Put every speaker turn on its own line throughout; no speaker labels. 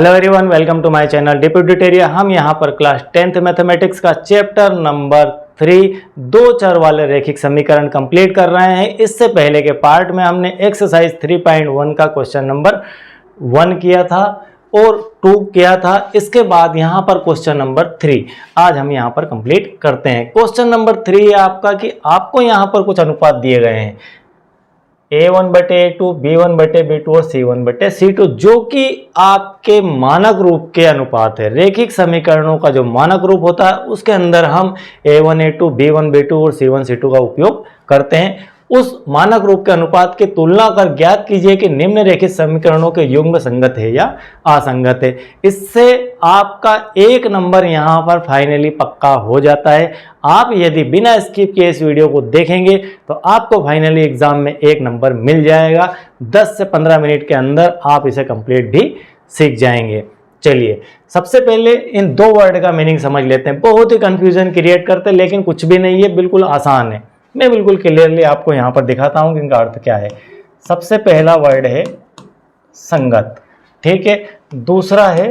Hello everyone, welcome to my channel डिप्यूटेरिया। हम यहाँ पर क्लास 10th मैथमेटिक्स का चैप्टर नंबर 3 दो चर वाले रैखिक समीकरण कंप्लीट कर रहे हैं। इससे पहले के पार्ट में हमने एक्सरसाइज 3.1 का क्वेश्चन नंबर 1 किया था और 2 किया था। इसके बाद यहाँ पर क्वेश्चन नंबर 3 आज हम यहाँ पर कंप्लीट करते हैं। क्वेश्चन नंबर 3 है आपका कि आपको यहाँ पर कुछ अनुपात दिए गए हैं A1/A2, B1/B2 और C1/C2, जो कि आपके मानक रूप के अनुपात है। रैखिक समीकरणों का जो मानक रूप होता है उसके अंदर हम A1A2, B1B2 और C1C2 का उपयोग करते हैं। उस मानक रूप के अनुपात की तुलना कर ज्ञात कीजिए कि निम्न रैखिक समीकरणों के युग्म संगत है या असंगत है। इससे आपका एक नंबर यहाँ पर फाइनली पक्का हो जाता है। आप यदि बिना स्किप किए इस वीडियो को देखेंगे तो आपको फाइनली एग्जाम में एक नंबर मिल जाएगा। 10 से 15 मिनट के अंदर आप इसे कंप्लीट भी सीख जाएंगे। चलिए सबसे पहले इन दो वर्ड का मीनिंग समझ लेते हैं। बहुत ही कंफ्यूजन क्रिएट करते हैं लेकिन कुछ भी नहीं है, बिल्कुल आसान है। मैं बिल्कुल क्लियरली आपको यहाँ पर दिखाता हूँ कि इनका अर्थ क्या है। सबसे पहला वर्ड है संगत, ठीक है। दूसरा है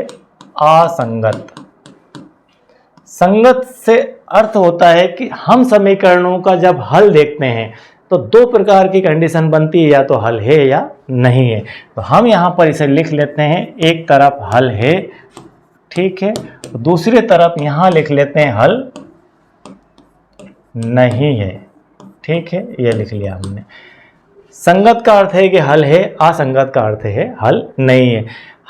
असंगत। संगत से अर्थ होता है कि हम समीकरणों का जब हल देखते हैं तो दो प्रकार की कंडीशन बनती है, या तो हल है या नहीं है। तो हम यहाँ पर इसे लिख लेते हैं, एक तरफ हल है, ठीक है, दूसरी तरफ यहाँ लिख लेते हैं हल नहीं है, ठीक है। ये लिख लिया हमने। संगत का अर्थ है कि हल है, असंगत का अर्थ है हल नहीं है।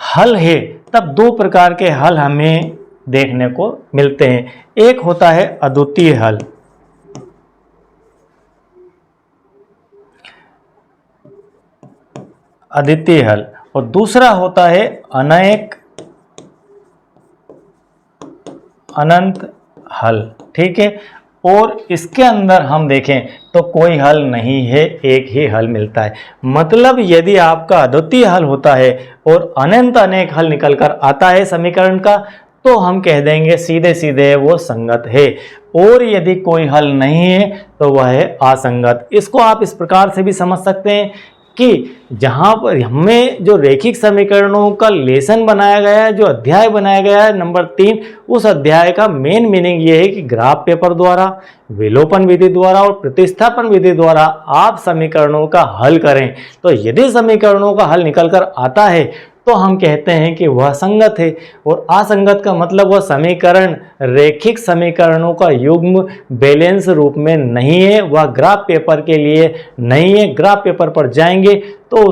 हल है तब दो प्रकार के हल हमें देखने को मिलते हैं। एक होता है अद्वितीय हल, अद्वितीय हल, और दूसरा होता है अनंत हल, ठीक है। और इसके अंदर हम देखें तो कोई हल नहीं है, एक ही हल मिलता है। मतलब यदि आपका अद्वितीय हल होता है और अनंत अनेक हल निकलकर आता है समीकरण का, तो हम कह देंगे सीधे सीधे वो संगत है। और यदि कोई हल नहीं है तो वह है असंगत। इसको आप इस प्रकार से भी समझ सकते हैं कि जहाँ पर हमें जो रैखिक समीकरणों का लेसन बनाया गया है, जो अध्याय बनाया गया है नंबर 3, उस अध्याय का मेन मीनिंग ये है कि ग्राफ पेपर द्वारा, विलोपन विधि द्वारा और प्रतिस्थापन विधि द्वारा आप समीकरणों का हल करें। तो यदि समीकरणों का हल निकल कर आता है तो हम कहते हैं कि वह संगत है। और असंगत का मतलब वह समीकरण रैखिक समीकरणों का युग्म बैलेंस रूप में नहीं है, वह ग्राफ पेपर के लिए नहीं है। ग्राफ पेपर पर जाएंगे तो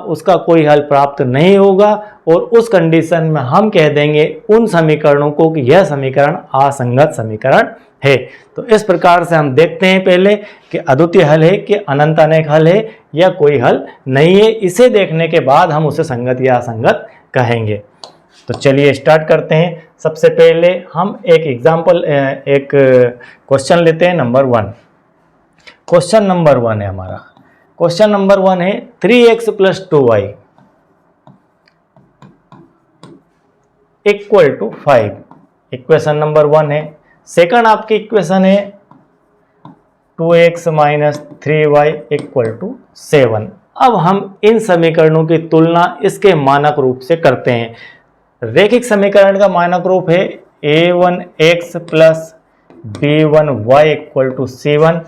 उसका कोई हल प्राप्त नहीं होगा और उस कंडीशन में हम कह देंगे उन समीकरणों को कि यह समीकरण असंगत समीकरण है। तो इस प्रकार से हम देखते हैं पहले कि अद्वितीय हल है कि अनंत अनेक हल है या कोई हल नहीं है। इसे देखने के बाद हम उसे संगत या असंगत कहेंगे। तो चलिए स्टार्ट करते हैं। सबसे पहले हम एक क्वेश्चन लेते हैं नंबर 1। क्वेश्चन नंबर 1 है हमारा। क्वेश्चन नंबर 1 है 3x + 2y = 5। इक्वेशन नंबर 1 है। सेकंड आपकी इक्वेशन है 2x - 3y = 7। अब हम इन समीकरणों की तुलना इसके मानक रूप से करते हैं। रैखिक समीकरण का मानक रूप है a1x + b1y = c1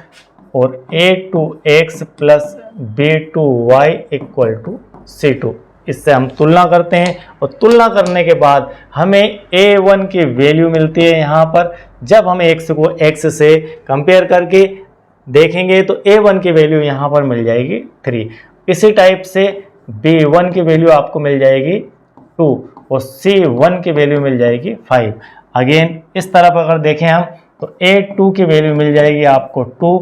और a2x + b2y = c2। इससे हम तुलना करते हैं और तुलना करने के बाद हमें a1 की वैल्यू मिलती है। यहाँ पर जब हम x को x से कंपेयर करके देखेंगे तो a1 की वैल्यू यहाँ पर मिल जाएगी 3। इसी टाइप से b1 की वैल्यू आपको मिल जाएगी 2 और c1 की वैल्यू मिल जाएगी 5। अगेन इस तरफ अगर देखें हम तो a2 की वैल्यू मिल जाएगी आपको 2,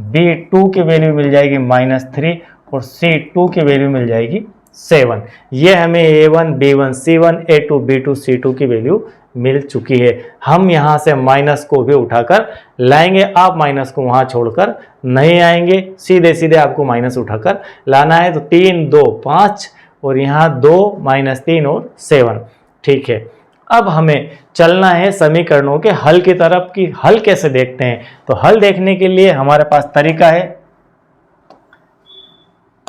b2 की वैल्यू मिल जाएगी -3 और c2 की वैल्यू मिल जाएगी 7। ये हमें a1, b1, c1, a2, b2, c2 की वैल्यू मिल चुकी है। हम यहाँ से माइनस को भी उठाकर लाएंगे। आप माइनस को वहाँ छोड़कर नहीं आएंगे, सीधे सीधे आपको माइनस उठाकर लाना है। तो 3, 2, 5 और यहाँ 2, -3 और 7, ठीक है। अब हमें चलना है समीकरणों के हल की तरफ कि हल कैसे देखते हैं। तो हल देखने के लिए हमारे पास तरीका है।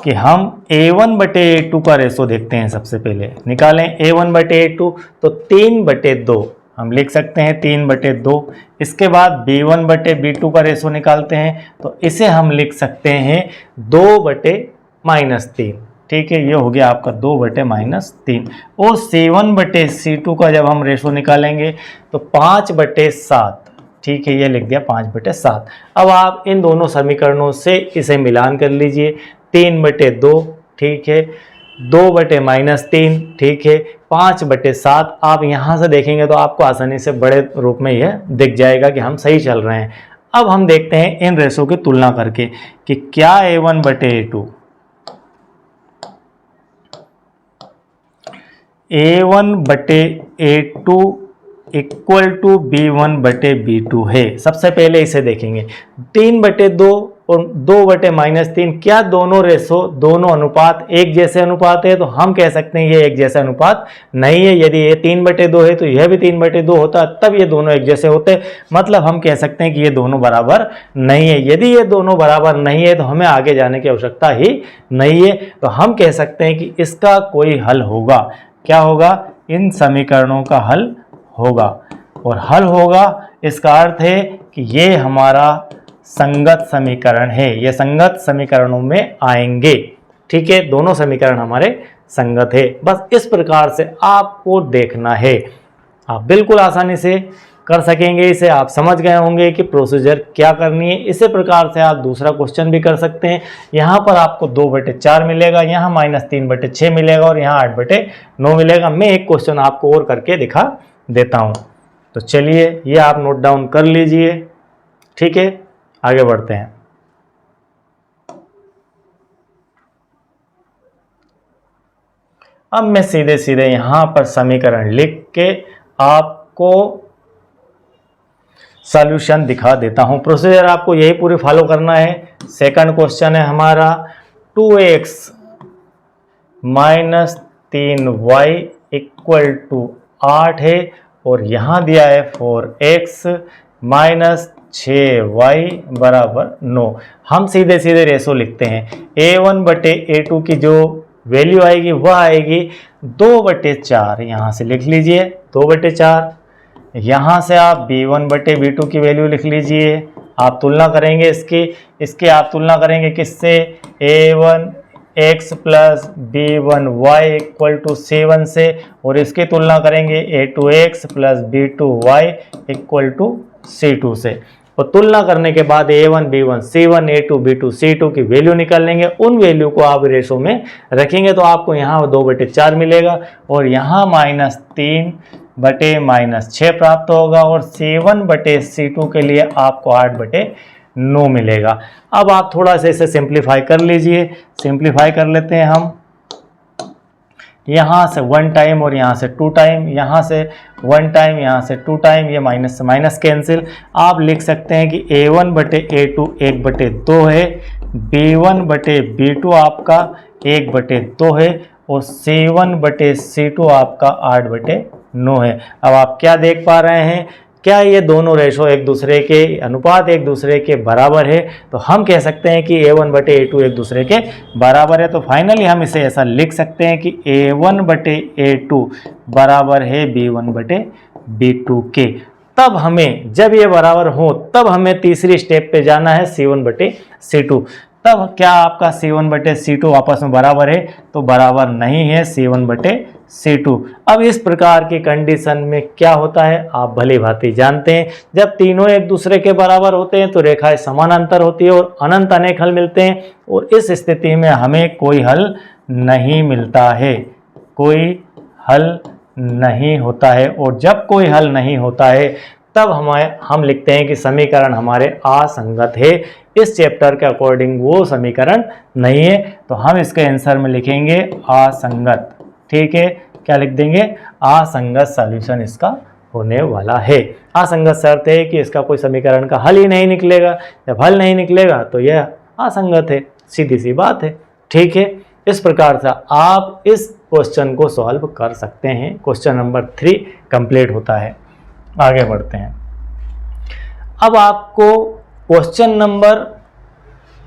कि हम a1/a2 का रेशो देखते हैं। सबसे पहले निकालें a1/a2, तो 3/2 हम लिख सकते हैं 3/2। इसके बाद b1/b2 का रेशो निकालते हैं, तो इसे हम लिख सकते हैं 2/-3। ठीक है, ये हो गया आपका 2/-3। और c1/c2 का जब हम रेशो निकालेंगे तो 5/7। ठीक है, ये लिख दिया 5/7। अब आप इन दोनों समीकरणों से इसे मिलान कर लीजिए। 3/2, ठीक है, 2/-3, ठीक है, 5/7। आप यहाँ से देखेंगे तो आपको आसानी से बड़े रूप में यह दिख जाएगा कि हम सही चल रहे हैं। अब हम देखते हैं इन रेशो की तुलना करके कि क्या a1/a2 इक्वल टू b1/b2 है। सबसे पहले इसे देखेंगे 3/2 और 2/-3, क्या दोनों रेशो, दोनों अनुपात एक जैसे अनुपात है? तो हम कह सकते हैं ये एक जैसा अनुपात नहीं है। यदि ये 3/2 है तो यह भी 3/2 होता, तब ये दोनों एक जैसे होते। मतलब हम कह सकते हैं कि ये दोनों बराबर नहीं है। यदि ये दोनों बराबर नहीं है तो हमें आगे जाने की आवश्यकता ही नहीं है। तो हम कह सकते हैं कि इसका कोई हल होगा। क्या होगा? इन समीकरणों का हल होगा। और हल होगा इसका अर्थ है कि ये हमारा संगत समीकरण है, ये संगत समीकरणों में आएंगे। ठीक है, दोनों समीकरण हमारे संगत है। बस इस प्रकार से आपको देखना है, आप बिल्कुल आसानी से कर सकेंगे इसे। आप समझ गए होंगे कि प्रोसीजर क्या करनी है। इसी प्रकार से आप दूसरा क्वेश्चन भी कर सकते हैं। यहाँ पर आपको 2/4 मिलेगा, यहाँ -3/6 मिलेगा और यहाँ 8/9 मिलेगा। मैं एक क्वेश्चन आपको और करके दिखा देता हूँ। तो चलिए ये आप नोट डाउन कर लीजिए। ठीक है, आगे बढ़ते हैं। अब मैं सीधे सीधे यहां पर समीकरण लिख के आपको सॉल्यूशन दिखा देता हूं। प्रोसीजर आपको यही पूरी फॉलो करना है। सेकंड क्वेश्चन है हमारा 2x - 3y = 8 है और यहां दिया है 4x - 6y = 9। हम सीधे सीधे रेशो लिखते हैं। a1/a2 की जो वैल्यू आएगी वह आएगी 2/4। यहाँ से लिख लीजिए 2/4। यहाँ से आप b1/b2 की वैल्यू लिख लीजिए। आप तुलना करेंगे इसकी आप तुलना करेंगे किससे? a1x + b1y = 7 से। और इसकी तुलना करेंगे a2x + b2y = c2 से। और तुलना करने के बाद a1 b1 c1 a2 b2 c2 की वैल्यू निकाल लेंगे। उन वैल्यू को आप रेशो में रखेंगे तो आपको यहाँ 2/4 मिलेगा और यहाँ -3/-6 प्राप्त होगा और c1/c2 के लिए आपको 8/9 मिलेगा। अब आप थोड़ा सा इसे सिंप्लीफाई कर लीजिए। सिंप्लीफाई कर लेते हैं हम। यहाँ से 1 टाइम और यहाँ से 2 टाइम, यहाँ से 1 टाइम, यहाँ से 2 टाइम, ये माइनस से माइनस कैंसिल। आप लिख सकते हैं कि a1/a2 1/2 है, b1/b2 आपका 1/2 है और c1/c2 आपका 8/9 है। अब आप क्या देख पा रहे हैं? क्या ये दोनों रेशो एक दूसरे के अनुपात एक दूसरे के बराबर है? तो हम कह सकते हैं कि a1/a2 एक दूसरे के बराबर है। तो फाइनली हम इसे ऐसा लिख सकते हैं कि a1/a2 बराबर है b1/b2 के। तब हमें, जब ये बराबर हो तब हमें तीसरी स्टेप पे जाना है c1/c2। तब क्या आपका c1/c2 आपस में बराबर है? तो बराबर नहीं है c1/c2। अब इस प्रकार की कंडीशन में क्या होता है आप भली भांति जानते हैं। जब तीनों एक दूसरे के बराबर होते हैं तो रेखाएं समानांतर होती है और अनंत अनेक हल मिलते हैं। और इस स्थिति में हमें कोई हल नहीं मिलता है, कोई हल नहीं होता है। और जब कोई हल नहीं होता है तब हम लिखते हैं कि समीकरण हमारे असंगत है। इस चैप्टर के अकॉर्डिंग वो समीकरण नहीं है, तो हम इसके आंसर में लिखेंगे असंगत। ठीक है, क्या लिख देंगे? असंगत सॉल्यूशन इसका होने वाला है। असंगत से अर्थ है कि इसका कोई समीकरण का हल ही नहीं निकलेगा। जब हल नहीं निकलेगा तो यह असंगत है, सीधी सी बात है। ठीक है, इस प्रकार से आप इस क्वेश्चन को सॉल्व कर सकते हैं। क्वेश्चन नंबर 3 कंप्लीट होता है। आगे बढ़ते हैं। अब आपको क्वेश्चन नंबर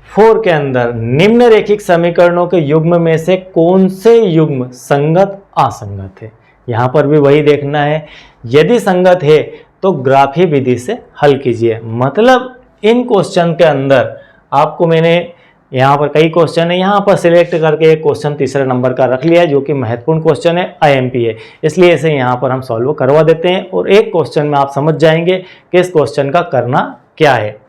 4 के अंदर निम्नरेखिक समीकरणों के युग्म में से कौन से युग्म संगत असंगत है। यहाँ पर भी वही देखना है, यदि संगत है तो ग्राफी विधि से हल कीजिए। मतलब इन क्वेश्चन के अंदर आपको मैंने यहाँ पर कई क्वेश्चन है, यहाँ पर सिलेक्ट करके एक क्वेश्चन तीसरे नंबर का रख लिया है जो कि महत्वपूर्ण क्वेश्चन है, आईएमपी है, इसलिए इसे यहाँ पर हम सॉल्व करवा देते हैं और एक क्वेश्चन में आप समझ जाएंगे कि इस क्वेश्चन का करना क्या है।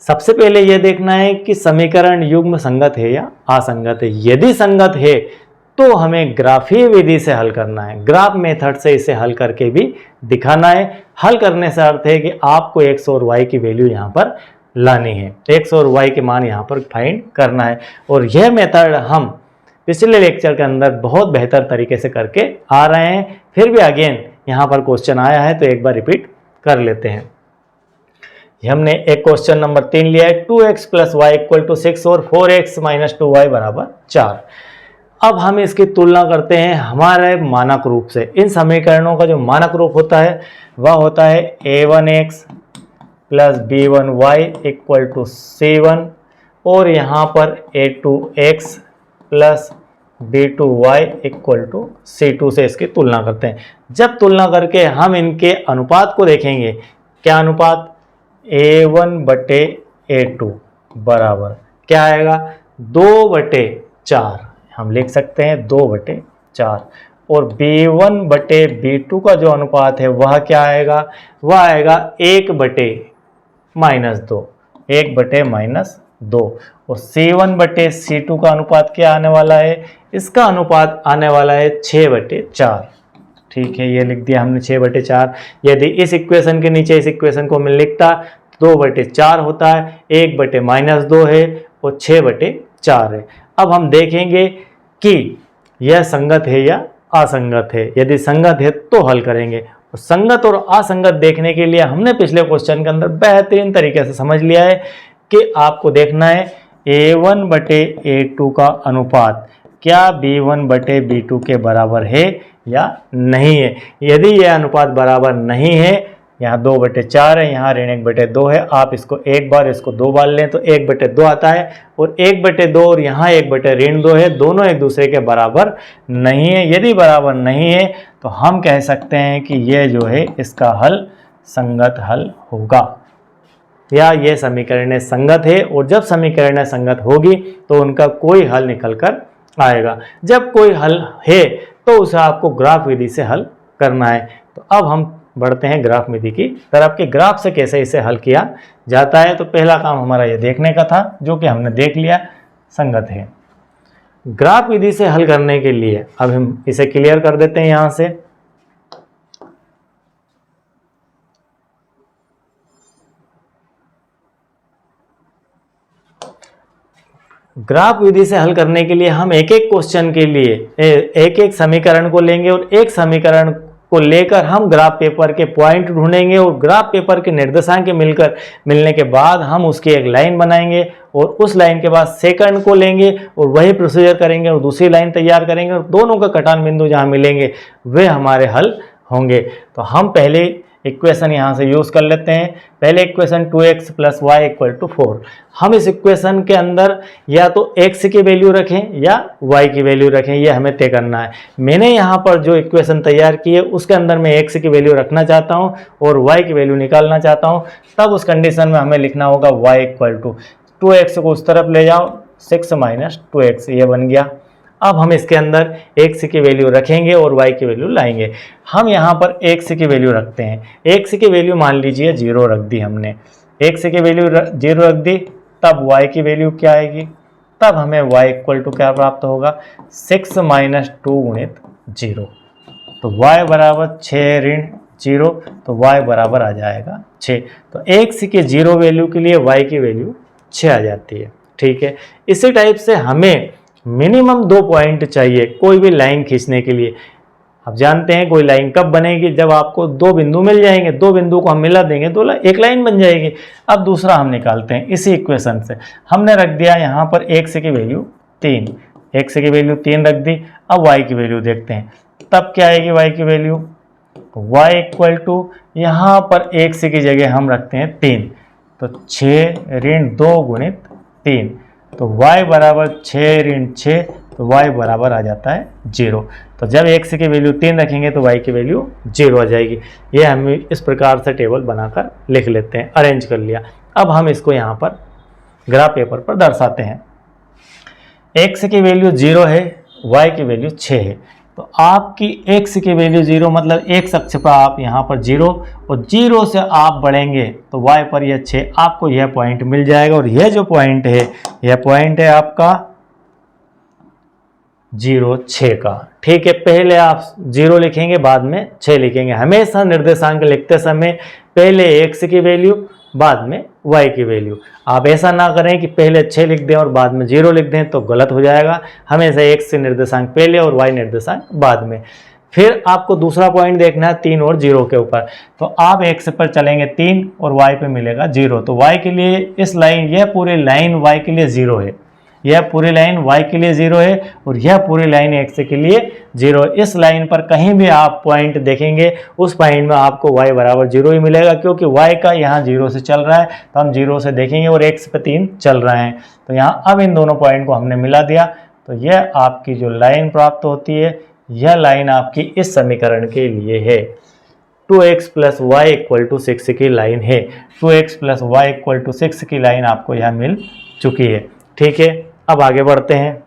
सबसे पहले यह देखना है कि समीकरण युग्म संगत है या असंगत है। यदि संगत है तो हमें ग्राफीय विधि से हल करना है, ग्राफ मेथड से इसे हल करके भी दिखाना है। हल करने से अर्थ है कि आपको x और y की वैल्यू यहाँ पर लानी है, x और y के मान यहाँ पर फाइंड करना है। और यह मेथड हम पिछले लेक्चर के अंदर बहुत बेहतर तरीके से करके आ रहे हैं, फिर भी अगेन यहाँ पर क्वेश्चन आया है तो एक बार रिपीट कर लेते हैं। हमने एक क्वेश्चन नंबर 3 लिया है, 2x plus Y equal to 6 और 4x माइनस 2y बराबर 4। अब हम इसकी तुलना करते हैं हमारे मानक रूप से। इन समीकरणों का जो मानक रूप होता है वह होता है a1x plus b1y equal to c1 और यहाँ पर a2x plus b2y equal to c2 से इसकी तुलना करते हैं। जब तुलना करके हम इनके अनुपात को देखेंगे, क्या अनुपात a1 बटे a2 बराबर क्या आएगा 2/4, हम लिख सकते हैं 2/4। और b1 बटे b2 का जो अनुपात है वह क्या आएगा, वह आएगा 1/-2, 1/-2। और c1 बटे c2 का अनुपात क्या आने वाला है, इसका अनुपात आने वाला है 6/4। ठीक है, ये लिख दिया हमने 6/4। यदि इस इक्वेशन के नीचे इस इक्वेशन को मैं लिखता 2/4 होता है, 1/-2 है और 6/4 है। अब हम देखेंगे कि यह संगत है या असंगत है। यदि संगत है तो हल करेंगे। और संगत और असंगत देखने के लिए हमने पिछले क्वेश्चन के अंदर बेहतरीन तरीके से समझ लिया है कि आपको देखना है a1/a2 का अनुपात क्या b1/b2 के बराबर है या नहीं है। यदि यह अनुपात बराबर नहीं है, यहाँ 2/4 है, यहाँ ऋण 1/2 है, आप इसको एक बार इसको 2 बार लें तो 1/2 आता है। और 1/2 और यहाँ 1/2 है, दोनों एक दूसरे के बराबर नहीं है। यदि बराबर नहीं है तो हम कह सकते हैं कि यह जो है इसका हल संगत हल होगा, या यह समीकरण संगत है। और जब समीकरण संगत होगी तो उनका कोई हल निकल कर आएगा। जब कोई हल है तो उसे आपको ग्राफ विधि से हल करना है। तो अब हम बढ़ते हैं ग्राफ विधि की तरफ कि ग्राफ से कैसे इसे हल किया जाता है। तो पहला काम हमारा ये देखने का था, जो कि हमने देख लिया, संगत है। ग्राफ विधि से हल करने के लिए अब हम इसे क्लियर कर देते हैं। यहां से ग्राफ विधि से हल करने के लिए हम एक एक क्वेश्चन के लिए एक एक समीकरण को लेंगे और एक समीकरण को लेकर हम ग्राफ पेपर के पॉइंट ढूंढेंगे और ग्राफ पेपर के निर्देशांक मिलने के बाद हम उसकी एक लाइन बनाएंगे और उस लाइन के बाद सेकंड को लेंगे और वही प्रोसीजर करेंगे और दूसरी लाइन तैयार करेंगे और दोनों का कटान बिंदु जहां मिलेंगे वे हमारे हल होंगे। तो हम पहले इक्वेशन यहाँ से यूज कर लेते हैं। पहले equation 2x plus Y equal to 4। हम इस इक्वेशन के अंदर या तो x की वैल्यू रखें या y की वैल्यू रखें, ये हमें तय करना है। मैंने यहाँ पर जो इक्वेशन तैयार की है उसके अंदर मैं x की वैल्यू रखना चाहता हूँ और y की वैल्यू निकालना चाहता हूँ। तब उस कंडीशन में हमें लिखना होगा y इक्वल टू 2x को उस तरफ ले जाओ, 6 माइनस 2x, ये बन गया। अब हम इसके अंदर x की वैल्यू रखेंगे और y की वैल्यू लाएंगे। हम यहाँ पर x की वैल्यू रखते हैं। x की वैल्यू मान लीजिए 0 रख दी हमने, x की वैल्यू 0 रख दी, तब y की वैल्यू क्या आएगी, तब हमें y इक्वल टू क्या प्राप्त होगा, 6 माइनस 2 गुणित 0। तो y बराबर 6 ऋण 0, तो y बराबर आ जाएगा 6। तो x की 0 वैल्यू के लिए y की वैल्यू 6 आ जाती है। ठीक है, इसी टाइप से हमें मिनिमम 2 पॉइंट चाहिए कोई भी लाइन खींचने के लिए। आप जानते हैं कोई लाइन कब बनेगी, जब आपको 2 बिंदु मिल जाएंगे, 2 बिंदु को हम मिला देंगे तो एक लाइन बन जाएगी। अब दूसरा हम निकालते हैं इसी इक्वेशन से। हमने रख दिया यहाँ पर x की वैल्यू 3, x की वैल्यू 3 रख दी। अब y की वैल्यू देखते हैं, तब क्या आएगी y की वैल्यू, y इक्वल टू यहाँ पर x की जगह हम रखते हैं 3, तो 6 ऋण 2 गुणित 3, तो y बराबर 6 ऋण 6, तो y बराबर आ जाता है 0। तो जब x की वैल्यू 3 रखेंगे तो y की वैल्यू 0 आ जाएगी। ये हम इस प्रकार से टेबल बनाकर लिख लेते हैं, अरेंज कर लिया। अब हम इसको यहाँ पर ग्राफ पेपर पर दर्शाते हैं। x की वैल्यू 0 है, y की वैल्यू 6 है, तो आपकी x की वैल्यू 0 मतलब x अक्ष पर आप यहाँ पर 0 और 0 से आप बढ़ेंगे तो y पर यह 6, आपको यह पॉइंट मिल जाएगा। और यह जो पॉइंट है, यह पॉइंट है आपका 0 6 का। ठीक है, पहले आप 0 लिखेंगे, बाद में 6 लिखेंगे। हमेशा निर्देशांक लिखते समय पहले x की वैल्यू, बाद में y की वैल्यू। आप ऐसा ना करें कि पहले 6 लिख दें और बाद में 0 लिख दें, तो गलत हो जाएगा। हमेशा x निर्देशांक पहले और y निर्देशांक बाद में। फिर आपको दूसरा पॉइंट देखना है 3 और 0 के ऊपर, तो आप x पर चलेंगे 3 और y पे मिलेगा 0। तो y के लिए इस लाइन, यह पूरी लाइन y के लिए 0 है, यह पूरी लाइन y के लिए 0 है और यह पूरी लाइन x के लिए 0। इस लाइन पर कहीं भी आप पॉइंट देखेंगे, उस पॉइंट में आपको y बराबर 0 ही मिलेगा, क्योंकि y का यहाँ 0 से चल रहा है, तो हम 0 से देखेंगे और x पे 3 चल रहे हैं। तो यहाँ अब इन दोनों पॉइंट को हमने मिला दिया, तो यह आपकी जो लाइन प्राप्त होती है, यह लाइन आपकी इस समीकरण के लिए है। 2x + y = 6 की लाइन है। 2x + y = 6 की लाइन आपको यहाँ मिल चुकी है। ठीक है, अब आगे बढ़ते हैं।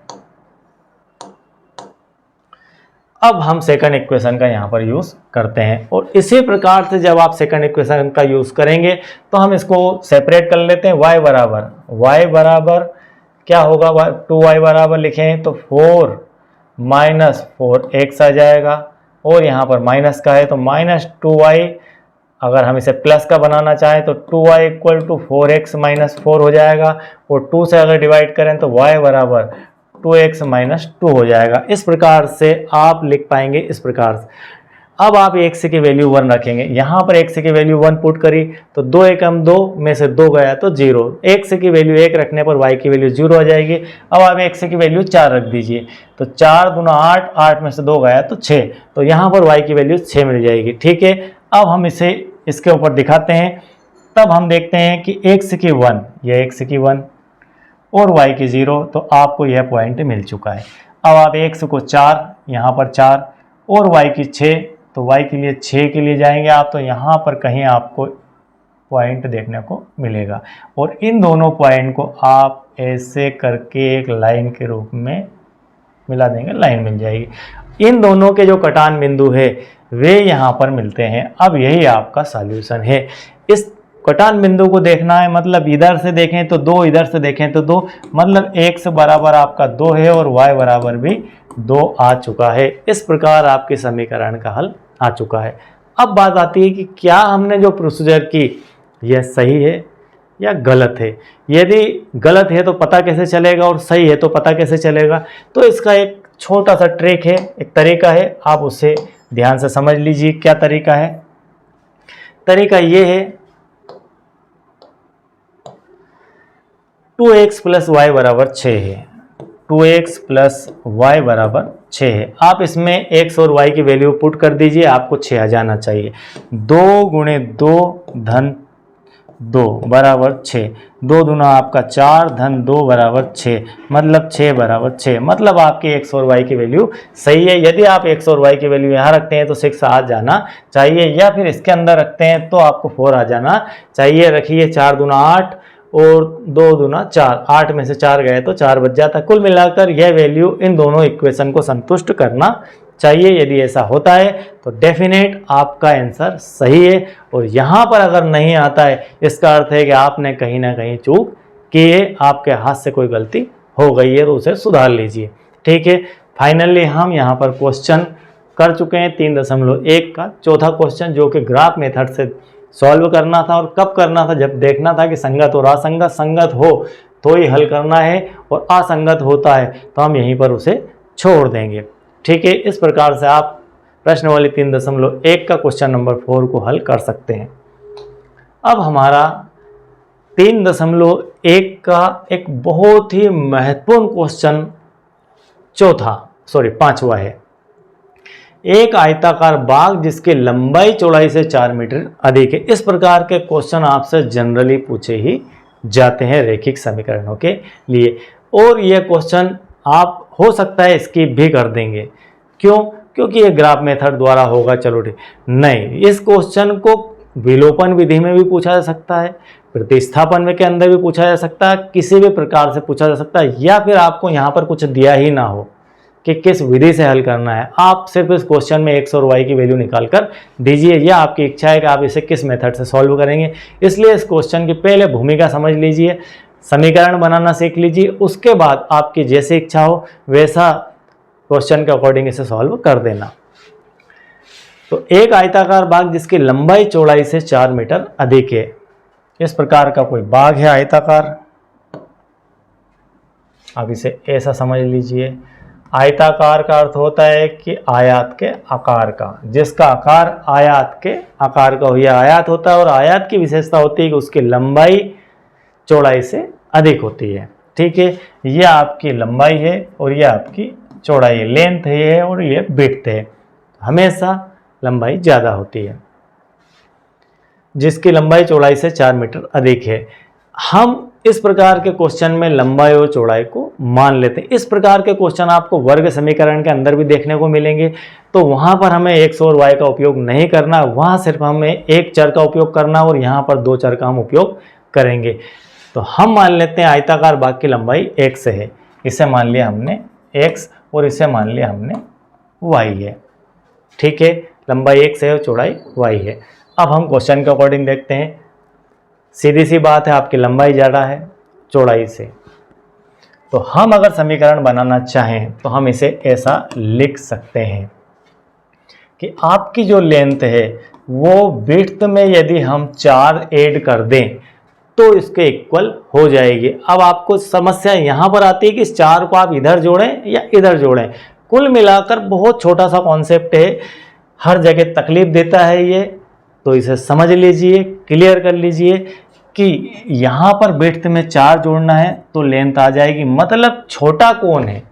अब हम सेकंड इक्वेशन का यहाँ पर यूज़ करते हैं, और इसी प्रकार से जब आप सेकंड इक्वेशन का यूज़ करेंगे तो हम इसको सेपरेट कर लेते हैं। y बराबर क्या होगा, 2y बराबर लिखें तो 4 - 4x आ जाएगा, और यहाँ पर माइनस का है तो -2y। अगर हम इसे प्लस का बनाना चाहें तो 2y = 4x - 4 हो जाएगा, और 2 से अगर डिवाइड करें तो y बराबर 2x - 2 हो जाएगा। इस प्रकार से आप लिख पाएंगे, इस प्रकार से। अब आप x की वैल्यू 1 रखेंगे, यहाँ पर x की वैल्यू 1 पुट करी तो 2 एकम 2 में से 2 गया तो 0। x की वैल्यू 1 रखने पर y की वैल्यू 0 आ जाएगी। अब आप x की वैल्यू 4 रख दीजिए, तो 4 दूना 8, 8 में से 2 गया तो 6, तो यहाँ पर y की वैल्यू 6 मिल जाएगी। ठीक है, अब हम इसे इसके ऊपर दिखाते हैं। तब हम देखते हैं कि x की 1, यह x की 1 और y की 0, तो आपको यह पॉइंट मिल चुका है। अब आप x को 4, यहाँ पर 4 और y की 6, तो y के लिए 6 के लिए जाएंगे आप, तो यहाँ पर कहीं आपको पॉइंट देखने को मिलेगा, और इन दोनों पॉइंट को आप ऐसे करके एक लाइन के रूप में मिला देंगे, लाइन मिल जाएगी। इन दोनों के जो कटान बिंदु है वे यहाँ पर मिलते हैं। अब यही आपका सॉल्यूशन है। इस कटान बिंदु को देखना है, मतलब इधर से देखें तो 2, इधर से देखें तो 2, मतलब x बराबर आपका 2 है और y बराबर भी 2 आ चुका है। इस प्रकार आपके समीकरण का हल आ चुका है। अब बात आती है कि क्या हमने जो प्रोसीजर की यह सही है या गलत है। यदि गलत है तो पता कैसे चलेगा, और सही है तो पता कैसे चलेगा। तो इसका एक छोटा सा ट्रिक है, एक तरीका है, आप उसे ध्यान से समझ लीजिए। क्या तरीका है? तरीका ये है, 2x + y = 6 है। 2x + y = 6 है। आप इसमें x और y की वैल्यू पुट कर दीजिए, आपको 6 आ जाना चाहिए। 2 × 2 + 2 = 6, 2 दूना आपका 4 + 2 = 6, मतलब 6 = 6, मतलब आपकी x और y की वैल्यू सही है। यदि आप x और y की वैल्यू यहाँ रखते हैं तो 6 आ जाना चाहिए, या फिर इसके अंदर रखते हैं तो आपको 4 आ जाना चाहिए। रखिए, 4 दूना 8 और 2 दूना 4, 8 में से 4 गए तो 4 बच जाता। कुल मिलाकर यह वैल्यू इन दोनों इक्वेशन को संतुष्ट करना चाहिए। यदि ऐसा होता है तो डेफिनेट आपका आंसर सही है, और यहाँ पर अगर नहीं आता है इसका अर्थ है कि आपने कहीं ना कहीं चूक की है, आपके हाथ से कोई गलती हो गई है, तो उसे सुधार लीजिए। ठीक है, फाइनली हम यहाँ पर क्वेश्चन कर चुके हैं 3.1 का चौथा क्वेश्चन, जो कि ग्राफ मेथड से सॉल्व करना था। और कब करना था? जब देखना था कि संगत और असंगत, संगत हो तो ही हल करना है, और असंगत होता है तो हम यहीं पर उसे छोड़ देंगे। ठीक है, इस प्रकार से आप प्रश्नावली 3.1 का क्वेश्चन नंबर 4 को हल कर सकते हैं। अब हमारा 3.1 का एक बहुत ही महत्वपूर्ण क्वेश्चन पांचवा है। एक आयताकार बाग जिसकी लंबाई चौड़ाई से 4 मीटर अधिक है। इस प्रकार के क्वेश्चन आपसे जनरली पूछे ही जाते हैं रेखिक समीकरणों के लिए। और यह क्वेश्चन आप हो सकता है स्किप भी कर देंगे। क्यों? क्योंकि ये ग्राफ मेथड द्वारा होगा, चलो ठीक नहीं। इस क्वेश्चन को विलोपन विधि में भी पूछा जा सकता है, प्रतिस्थापन में के अंदर भी पूछा जा सकता है, किसी भी प्रकार से पूछा जा सकता है, या फिर आपको यहाँ पर कुछ दिया ही ना हो कि किस विधि से हल करना है, आप सिर्फ इस क्वेश्चन में x और y की वैल्यू निकाल कर दीजिए, या आपकी इच्छा है कि आप इसे किस मेथड से सॉल्व करेंगे। इसलिए इस क्वेश्चन की पहले भूमिका समझ लीजिए, समीकरण बनाना सीख लीजिए, उसके बाद आपकी जैसी इच्छा हो वैसा क्वेश्चन के अकॉर्डिंग इसे सॉल्व कर देना। तो एक आयताकार बाग जिसकी लंबाई चौड़ाई से 4 मीटर अधिक है, इस प्रकार का कोई बाग है आयताकार। अब इसे ऐसा समझ लीजिए, आयताकार का अर्थ होता है कि आयत के आकार का, जिसका आकार आयत के आकार का हो, यह आयत होता है। और आयत की विशेषता होती है कि उसकी लंबाई चौड़ाई से अधिक होती है। ठीक है, यह आपकी लंबाई है और यह आपकी चौड़ाई है, लेंथ है और ये विड्थ है। हमेशा लंबाई ज़्यादा होती है, जिसकी लंबाई चौड़ाई से 4 मीटर अधिक है। हम इस प्रकार के क्वेश्चन में लंबाई और चौड़ाई को मान लेते हैं। इस प्रकार के क्वेश्चन आपको वर्ग समीकरण के अंदर भी देखने को मिलेंगे, तो वहाँ पर हमें x और y का उपयोग नहीं करना, वहाँ सिर्फ हमें एक चर का उपयोग करना और यहाँ पर 2 चर का हम उपयोग करेंगे। तो हम मान लेते हैं आयताकार बाग की लंबाई x है, इसे मान लिया हमने x और इसे मान लिया हमने y है। ठीक है, लंबाई x है और चौड़ाई y है। अब हम क्वेश्चन के अकॉर्डिंग देखते हैं। सीधी सी बात है, आपकी लंबाई ज़्यादा है चौड़ाई से, तो हम अगर समीकरण बनाना चाहें तो हम इसे ऐसा लिख सकते हैं कि आपकी जो लेंथ है वो विड्थ में यदि हम 4 ऐड कर दें तो इसके इक्वल हो जाएगी। अब आपको समस्या यहाँ पर आती है कि इस 4 को आप इधर जोड़ें या इधर जोड़ें। कुल मिलाकर बहुत छोटा सा कॉन्सेप्ट है, हर जगह तकलीफ देता है ये, तो इसे समझ लीजिए, क्लियर कर लीजिए कि यहाँ पर विड्थ में 4 जोड़ना है तो लेंथ आ जाएगी। मतलब छोटा कौन है,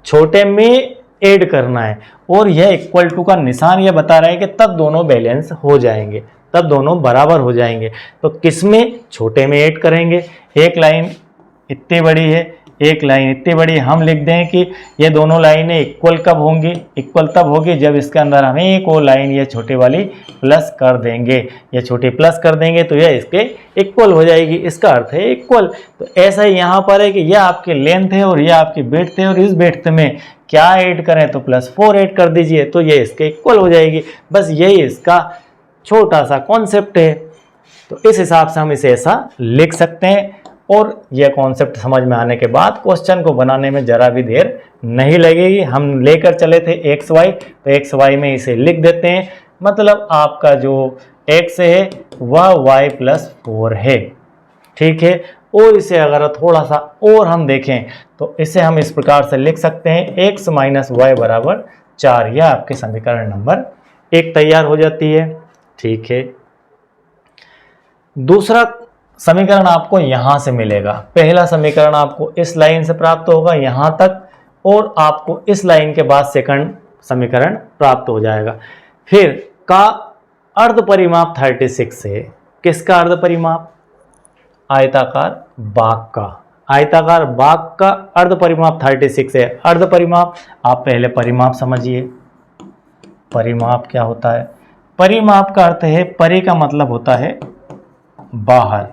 छोटे में ऐड करना है, और यह इक्वल टू का निशान यह बता रहा है कि तब दोनों बैलेंस हो जाएंगे, तब दोनों बराबर हो जाएंगे। तो किस में? छोटे में ऐड करेंगे। एक लाइन इतनी बड़ी है, एक लाइन इतनी बड़ी, हम लिख दें कि ये दोनों लाइनें इक्वल कब होंगी? इक्वल तब होगी जब इसके अंदर हम एक और लाइन ये छोटी वाली प्लस कर देंगे। ये छोटी प्लस कर देंगे तो यह इसके इक्वल हो जाएगी, इसका अर्थ है इक्वल। तो ऐसा ही यहाँ पर है कि यह आपकी लेंथ है और यह आपकी विड्थ है, और इस विड्थ में क्या ऐड करें तो +4 ऐड कर दीजिए तो ये इसके इक्वल हो जाएगी। बस यही इसका छोटा सा कॉन्सेप्ट है। तो इस हिसाब से हम इसे ऐसा लिख सकते हैं, और यह कॉन्सेप्ट समझ में आने के बाद क्वेश्चन को बनाने में ज़रा भी देर नहीं लगेगी। हम लेकर चले थे एक्स वाई, तो एक्स वाई में इसे लिख देते हैं। मतलब आपका जो x है वह y+4 है। ठीक है, और इसे अगर थोड़ा सा और हम देखें तो इसे हम इस प्रकार से लिख सकते हैं x - y = 4। यह आपके समीकरण नंबर 1 तैयार हो जाती है। ठीक है, दूसरा समीकरण आपको यहाँ से मिलेगा। पहला समीकरण आपको इस लाइन से प्राप्त होगा यहाँ तक, और आपको इस लाइन के बाद सेकंड समीकरण प्राप्त हो जाएगा। फिर का अर्ध परिमाप 36 है। किसका अर्ध परिमाप? आयताकार बाग का। आयताकार बाग का अर्ध परिमाप 36 है। अर्ध परिमाप, आप पहले परिमाप समझिए। परिमाप क्या होता है? परिमाप का अर्थ है, परि का मतलब होता है बाहर,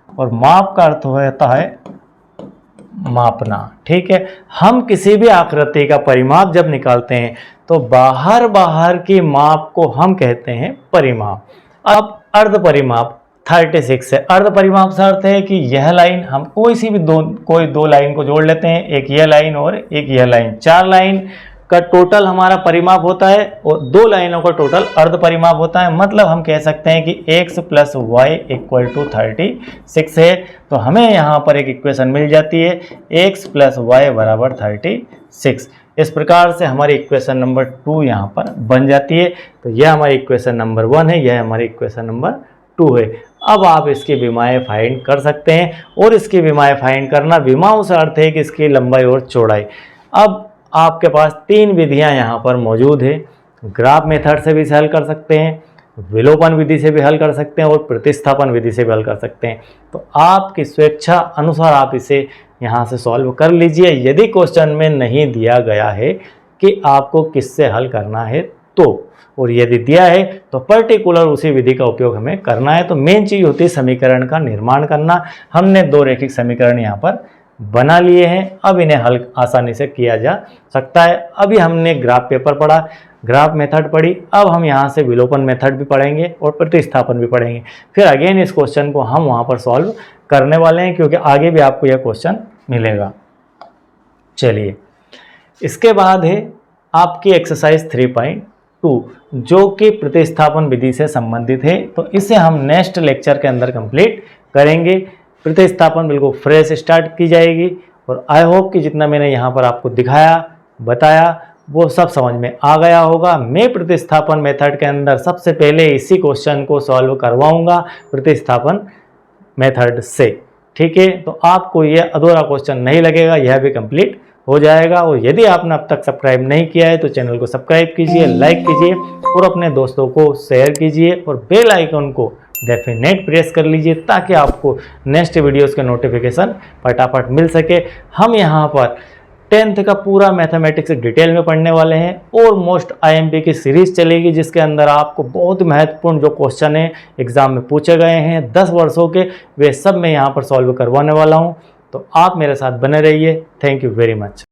और माप का अर्थ होता है मापना। ठीक है, हम किसी भी आकृति का परिमाप जब निकालते हैं तो बाहर की माप को हम कहते हैं परिमाप। अब अर्ध परिमाप 36 है। अर्ध परिमाप से अर्थ है कि यह लाइन, हम कोई दो लाइन को जोड़ लेते हैं, एक यह लाइन और एक यह लाइन, 4 लाइन का टोटल हमारा परिमाप होता है, और 2 लाइनों का टोटल अर्ध परिमाप होता है। मतलब हम कह सकते हैं कि x + y = 36 है। तो हमें यहाँ पर एक इक्वेशन मिल जाती है, x + y = 36। इस प्रकार से हमारी इक्वेशन नंबर 2 यहाँ पर बन जाती है। तो यह हमारी इक्वेशन नंबर 1 है, यह हमारी इक्वेशन नंबर 2 है। अब आप इसकी विमाएँ फाइंड कर सकते हैं, और इसकी विमाएँ फाइंड करना, विमाओं से अर्थ है कि इसकी लंबाई और चौड़ाई। अब आपके पास 3 विधियां यहाँ पर मौजूद है। ग्राफ मेथड से भी इसे हल कर सकते हैं, विलोपन विधि से भी हल कर सकते हैं और प्रतिस्थापन विधि से भी हल कर सकते हैं। तो आपकी स्वेच्छा अनुसार आप इसे यहाँ से सॉल्व कर लीजिए। यदि क्वेश्चन में नहीं दिया गया है कि आपको किससे हल करना है तो, और यदि दिया है तो पर्टिकुलर उसी विधि का उपयोग हमें करना है। तो मेन चीज़ होती है समीकरण का निर्माण करना। हमने दो रैखिक समीकरण यहाँ पर बना लिए हैं, अब इन्हें हल आसानी से किया जा सकता है। अभी हमने ग्राफ पेपर पढ़ा, ग्राफ मेथड पढ़ी, अब हम यहाँ से विलोपन मेथड भी पढ़ेंगे और प्रतिस्थापन भी पढ़ेंगे। फिर अगेन इस क्वेश्चन को हम वहाँ पर सॉल्व करने वाले हैं, क्योंकि आगे भी आपको यह क्वेश्चन मिलेगा। चलिए, इसके बाद है आपकी एक्सरसाइज 3.2 जो कि प्रतिस्थापन विधि से संबंधित है। तो इसे हम नेक्स्ट लेक्चर के अंदर कंप्लीट करेंगे। प्रतिस्थापन बिल्कुल फ्रेश स्टार्ट की जाएगी और आई होप कि जितना मैंने यहाँ पर आपको दिखाया बताया वो सब समझ में आ गया होगा। मैं प्रतिस्थापन मेथड के अंदर सबसे पहले इसी क्वेश्चन को सॉल्व करवाऊंगा प्रतिस्थापन मेथड से, ठीक है। तो आपको यह अधूरा क्वेश्चन नहीं लगेगा, यह भी कंप्लीट हो जाएगा। और यदि आपने अब तक सब्सक्राइब नहीं किया है तो चैनल को सब्सक्राइब कीजिए, लाइक कीजिए और अपने दोस्तों को शेयर कीजिए और बेल आइकन को डेफिनेट प्रेस कर लीजिए ताकि आपको नेक्स्ट वीडियोस के नोटिफिकेशन फटाफट मिल सके। हम यहाँ पर 10th का पूरा मैथमेटिक्स डिटेल में पढ़ने वाले हैं और मोस्ट IMP की सीरीज चलेगी जिसके अंदर आपको बहुत महत्वपूर्ण जो क्वेश्चन है एग्जाम में पूछे गए हैं 10 वर्षों के, वे सब मैं यहाँ पर सॉल्व करवाने वाला हूँ। तो आप मेरे साथ बने रहिए। Thank you very much.